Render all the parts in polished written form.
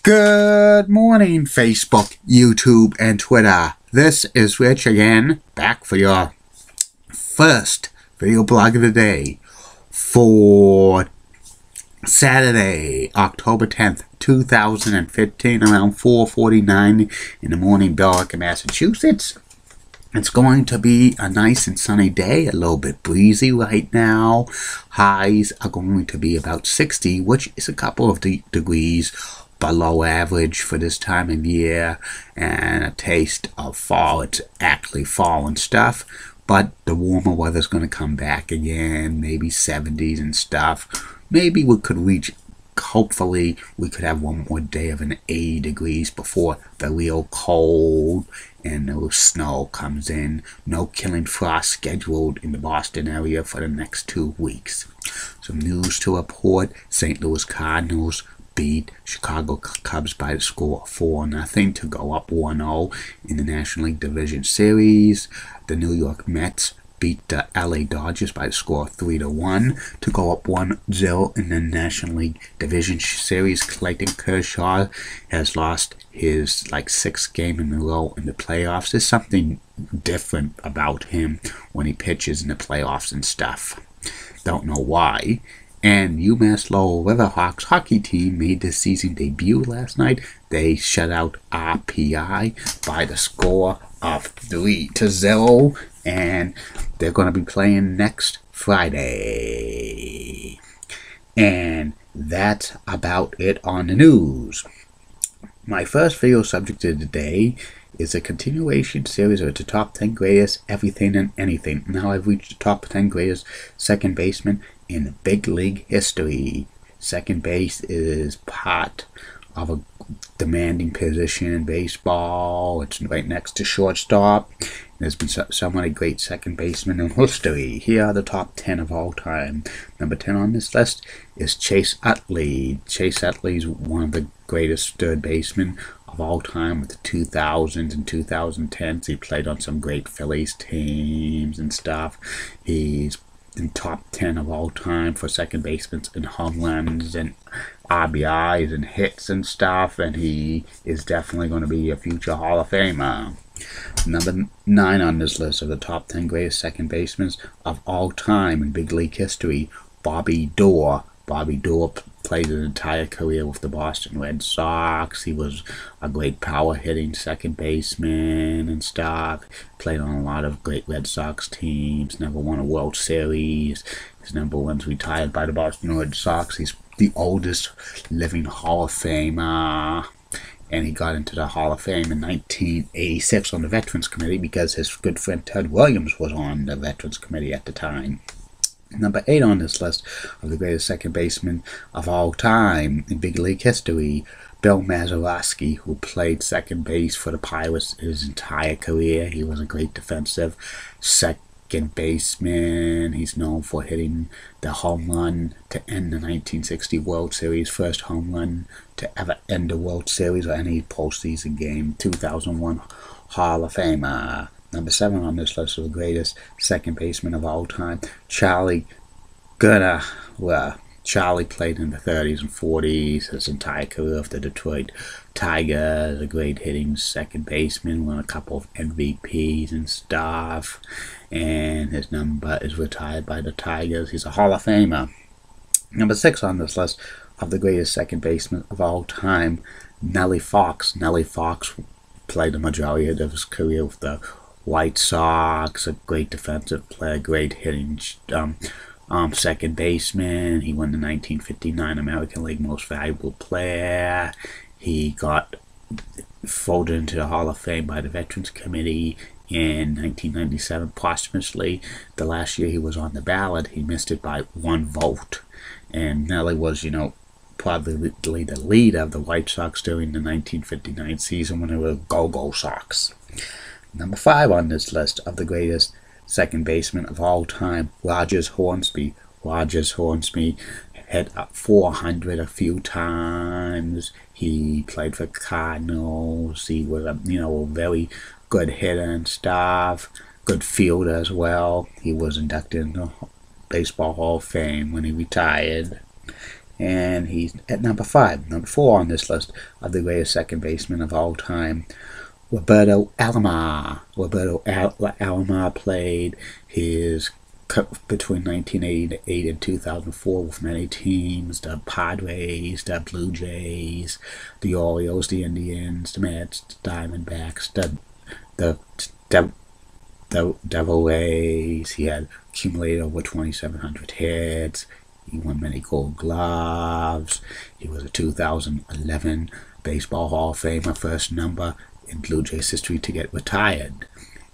Good morning, Facebook, YouTube, and Twitter. This is Rich again, back for your first video blog of the day for Saturday, October 10th, 2015, around 4:49 in the morning, Billerica, Massachusetts. It's going to be a nice and sunny day, a little bit breezy right now. Highs are going to be about 60, which is a couple of degrees below average for this time of year, and a taste of fall. It's actually fall and stuff, but the warmer weather's going to come back again, maybe 70s and stuff. Maybe we could reach, hopefully we could have one more day of an 80 degrees before the real cold and the snow comes in. No killing frost scheduled in the Boston area for the next 2 weeks. Some news to report: St. Louis Cardinals beat Chicago Cubs by the score of 4-0 to go up 1-0 in the National League Division Series. The New York Mets beat the LA Dodgers by the score of 3-1 to go up 1-0 in the National League Division Series. Clayton Kershaw has lost his 6th game in a row in the playoffs. There's something different about him when he pitches in the playoffs and stuff. Don't know why. And UMass Lowell Riverhawks hockey team made their season debut last night. They shut out RPI by the score of 3-0, and they're going to be playing next Friday. And that's about it on the news. My first video subject of the day is a continuation series of the top 10 greatest everything and anything. Now I've reached the top 10 greatest second baseman in big league history. Second base is part of a demanding position in baseball. It's right next to shortstop. There's been so many great second basemen in history. Here are the top 10 of all time. Number 10 on this list is Chase Utley. Chase Utley is one of the greatest third basemen of all time with the 2000s and 2010s. He played on some great Phillies teams and stuff. He's in top 10 of all time for second basemen in home runs and RBIs and hits and stuff, and he is definitely going to be a future Hall of Famer. Number 9 on this list of the top 10 greatest second basemen of all time in big league history, Bobby Doerr. Bobby Doerr played his entire career with the Boston Red Sox. He was a great power-hitting second baseman and stuff. Played on a lot of great Red Sox teams. Never won a World Series. His number one's retired by the Boston Red Sox. He's the oldest living Hall of Famer. And he got into the Hall of Fame in 1986 on the Veterans Committee because his good friend Ted Williams was on the Veterans Committee at the time. Number 8 on this list of the greatest second baseman of all time in big league history, Bill Mazeroski, who played second base for the Pirates his entire career. He was a great defensive second baseman. He's known for hitting the home run to end the 1960 World Series, first home run to ever end a World Series or any postseason game. 2001 Hall of Famer. Number 7 on this list of the greatest second baseman of all time, Charlie Gunnar. Well, Charlie played in the 30s and 40s, his entire career of the Detroit Tigers. A great hitting second baseman, won a couple of MVPs and stuff. And his number is retired by the Tigers. He's a Hall of Famer. Number 6 on this list of the greatest second baseman of all time, Nellie Fox. Nellie Fox played the majority of his career with the White Sox, a great defensive player, great hitting second baseman. He won the 1959 American League Most Valuable Player. He got folded into the Hall of Fame by the Veterans Committee in 1997 posthumously. The last year he was on the ballot, he missed it by 1 vote. And Nellie was, probably the leader of the White Sox during the 1959 season when they were Go-Go Sox. Number 5 on this list of the greatest second baseman of all time, Rogers Hornsby. Rogers Hornsby hit 400 a few times. He played for Cardinals. He was a very good hitter and stuff. Good fielder as well. He was inducted into Baseball Hall of Fame when he retired. and he's at number 5. Number 4 on this list of the greatest second baseman of all time, Roberto Alomar. Roberto Alomar played his between 1988 and 2004 with many teams: the Padres, the Blue Jays, the Orioles, the Indians, the Mets, the Diamondbacks, the Devil Rays. He had accumulated over 2,700 hits. He won many Gold Gloves. He was a 2011 Baseball Hall of Famer, first number in Blue Jays history to get retired.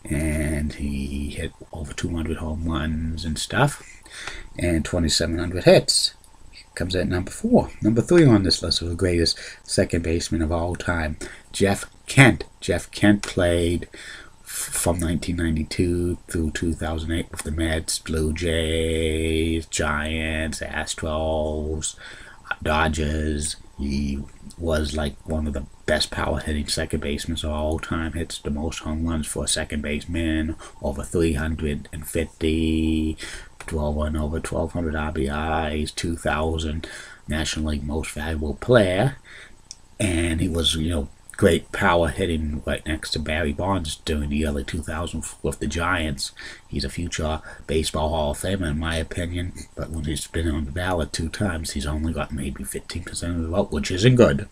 And he hit over 200 home runs and stuff, and 2,700 hits. Comes at number 4. Number 3 on this list of the greatest second baseman of all time, Jeff Kent. Jeff Kent played from 1992 through 2008 with the Mets, Blue Jays, Giants, Astros, Dodgers. He was like one of the best power-hitting second basemen of all time. Hits the most home runs for a second baseman, over 350, over 1,200 RBIs, 2,000 National League Most Valuable Player, and he was, great power hitting right next to Barry Bonds during the early 2000s with the Giants. He's a future Baseball Hall of Famer in my opinion, but when he's been on the ballot 2 times, he's only got maybe 15% of the vote, which isn't good.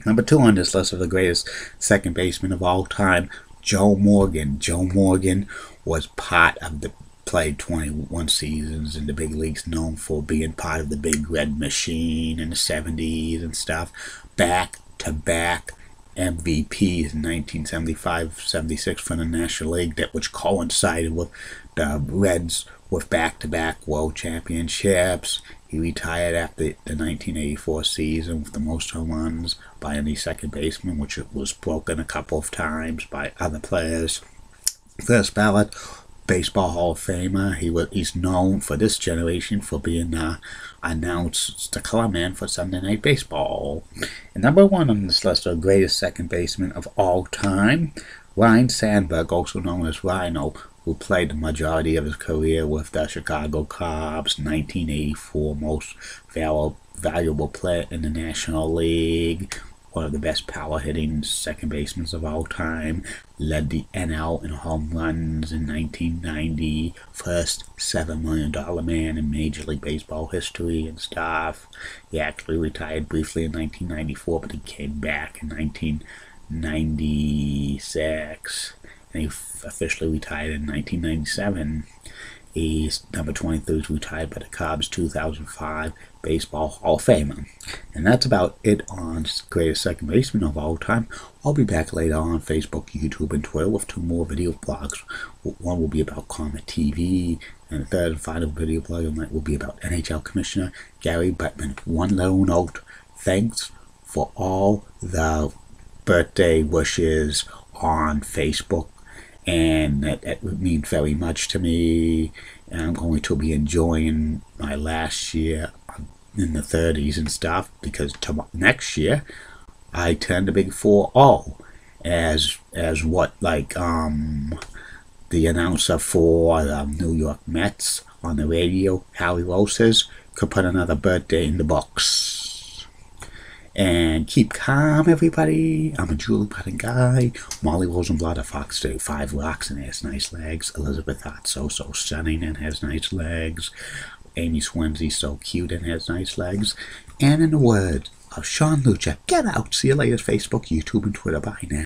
Number 2 on this list of the greatest second baseman of all time, Joe Morgan. Joe Morgan was played 21 seasons in the big leagues, known for being part of the Big Red Machine in the 70s and stuff. Back-to-back MVPs in 1975-76 for the National League, which coincided with the Reds with back-to-back World Championships. He retired after the 1984 season with the most home runs by any second baseman, which was broken a couple of times by other players. First ballot Baseball Hall of Famer. He's known for this generation for being announced the color man for Sunday Night Baseball. And number 1 on this list of the greatest second baseman of all time, Ryne Sandberg, also known as Rhino, who played the majority of his career with the Chicago Cubs, 1984 most valuable player in the National League, one of the best power-hitting second basemen of all time, led the NL in home runs in 1990, first $7 million man in Major League Baseball history and stuff. He actually retired briefly in 1994, but he came back in 1996, and he officially retired in 1997. He's number 23, retired by the Cubs, 2005 Baseball Hall of Famer. And that's about it on greatest second baseman of all time. I'll be back later on Facebook, YouTube, and Twitter with 2 more video blogs. One will be about Comet TV, and the third and final video blog of the night will be about NHL Commissioner Gary Bettman. One little note: thanks for all the birthday wishes on Facebook, and that would mean very much to me. And I'm going to be enjoying my last year in the 30s and stuff, because next year I turn the big 4-0 as what, like the announcer for the New York Mets on the radio, Howie Roses, could put another birthday in the books. And keep calm, everybody. I'm a Julie Putting guy. Molly Rosenblatt of Fox 35 rocks and has nice legs. Elizabeth Hart so stunning and has nice legs. Amy Swansea so cute and has nice legs. And in the words of Sean Lucha, get out. See you later, Facebook, YouTube, and Twitter. Bye now.